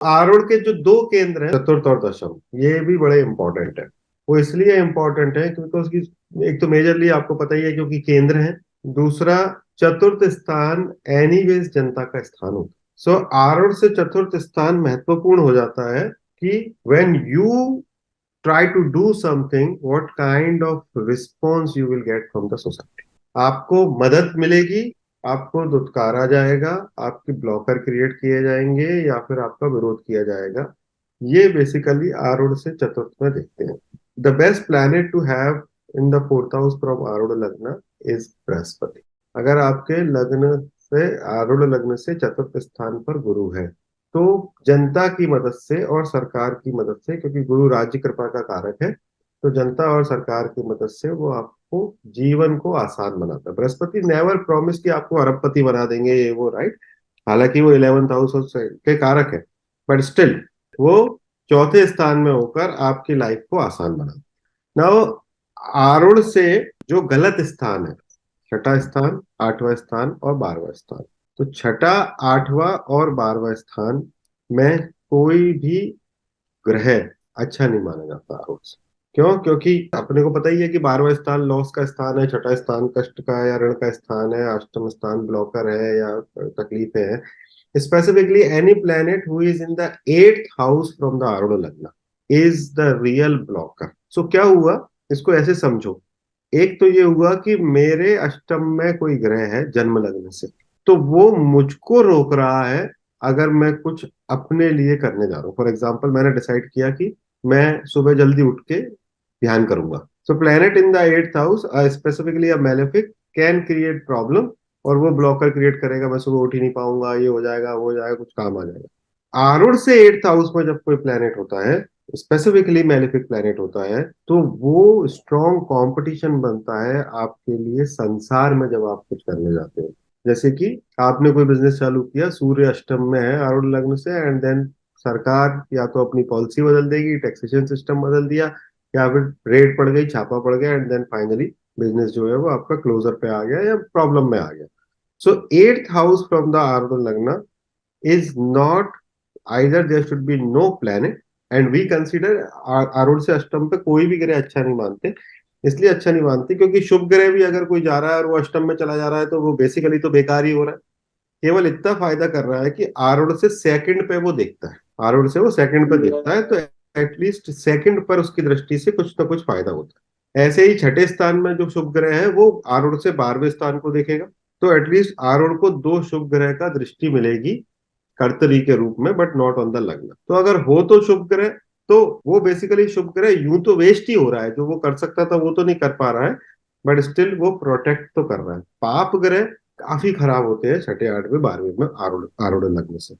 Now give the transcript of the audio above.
आरूढ़ के जो दो केंद्र हैं, चतुर्थ और दशम, ये भी बड़े इंपॉर्टेंट है। वो इसलिए इंपॉर्टेंट है क्योंकि उसकी एक तो मेजरली आपको पता ही है क्योंकि केंद्र है। दूसरा, चतुर्थ स्थान एनीवेज जनता का स्थान होता है। सो आरूढ़ से चतुर्थ स्थान महत्वपूर्ण हो जाता है कि when you try to do something, what kind of response you will get from the society। आपको मदद मिलेगी, आपको दुत्कारा जाएगा, आपके ब्लॉकर क्रिएट किए जाएंगे या फिर आपका विरोध किया जाएगा। ये बेसिकली आरूढ़ से चतुर्थ में देखते हैं। The best planet to have in the fourth house from Arudha lagna is Brihaspati. अगर आपके लग्न से, आरूढ़ लग्न से चतुर्थ स्थान पर गुरु है, तो जनता की मदद से और सरकार की मदद से, क्योंकि गुरु राज्य कृपा का कारक है, तो जनता और सरकार की मदद से वो आपको जीवन को आसान बनाता है। बृहस्पति नेवर प्रॉमिस कि आपको अरबपति बना देंगे ये वो, राइट। हालांकि वो 11th हाउस के कारक है, बट स्टिल वो चौथे स्थान में होकर आपकी लाइफ को आसान बनाता है। नाउ आरूढ़ से जो गलत स्थान है, छठा स्थान, आठवां स्थान और 12वां स्थान, तो छठा, आठवां और 12वां स्थान में कोई भी ग्रह अच्छा नहीं माना जाता आरूढ़ से। क्यों? क्योंकि अपने को पता ही है कि 12वां स्थान लॉस का स्थान है, छठा स्थान कष्ट का या ऋण का स्थान है, अष्टम स्थान ब्लॉकर है या तकलीफें हैं। Specifically any planet who is in the 8th house from the आरूढ़ lagna is the real blocker. सो क्या हुआ, इसको ऐसे समझो। एक तो ये हुआ कि मेरे अष्टम में कोई ग्रह है जन्म लग्न से, तो वो मुझको रोक रहा है अगर मैं कुछ अपने लिए करने जा रहा हूँ। फॉर एग्जाम्पल, मैंने डिसाइड किया कि मैं सुबह जल्दी उठ के ध्यान करूंगा। So planet in the 8th house, specifically a malefic, can create problem, और वो ब्लॉकर क्रिएट करेगा। मैं सुबह उठ ही नहीं पाऊंगा, ये हो जाएगा, वो हो जाएगा, कुछ काम आ जाएगा। आरूढ़ से 8th हाउस में जब कोई प्लेनेट होता है, स्पेसिफिकली मेलेफिक प्लेनेट होता है, तो वो स्ट्रॉन्ग कंपटीशन बनता है आपके लिए संसार में जब आप कुछ करने जाते हो। जैसे कि आपने कोई बिजनेस चालू किया, सूर्य अष्टम में है आरूढ़ लग्न से, एंड देन सरकार या तो अपनी पॉलिसी बदल देगी, टैक्सेशन सिस्टम बदल दिया, या फिर रेड पड़ गई, छापा पड़ गया, एंड देन फाइनली बिजनेस जो है वो आपका क्लोजर पे आ गया या प्रॉब्लम में आ गया। सो 8th हाउस फ्रॉम द आरूढ़ लग्न is not, either there should be no planet, and we consider आरूढ़ से अष्टम पे कोई भी ग्रह अच्छा नहीं मानते। इसलिए अच्छा नहीं मानते क्योंकि शुभ ग्रह भी अगर कोई जा रहा है और वो अष्टम में चला जा रहा है तो वो बेसिकली तो बेकार ही हो रहा है। केवल इतना फायदा कर रहा है कि आरूढ़ से सेकंड पे वो देखता है, आरूढ़ से वो सेकंड पे देखता है, तो एटलीस्ट सेकंड पर उसकी दृष्टि से कुछ ना कुछ फायदा होता है। ऐसे ही छठे स्थान में जो शुभ ग्रह है वो आरूढ़ से 12वें स्थान को देखेगा, तो एटलीस्ट आरूढ़ को दो शुभ ग्रह का दृष्टि मिलेगी कर्तरी के रूप में, बट नॉट ऑन द लग्न। तो अगर हो तो शुभ ग्रह, तो वो बेसिकली शुभ ग्रह यूं तो वेस्ट ही हो रहा है, जो वो कर सकता था वो तो नहीं कर पा रहा है, बट स्टिल वो प्रोटेक्ट तो कर रहा है। पाप ग्रह काफी खराब होते हैं छठे, 8वें, 12वें में आरूढ़ आरूढ़ लग्न से।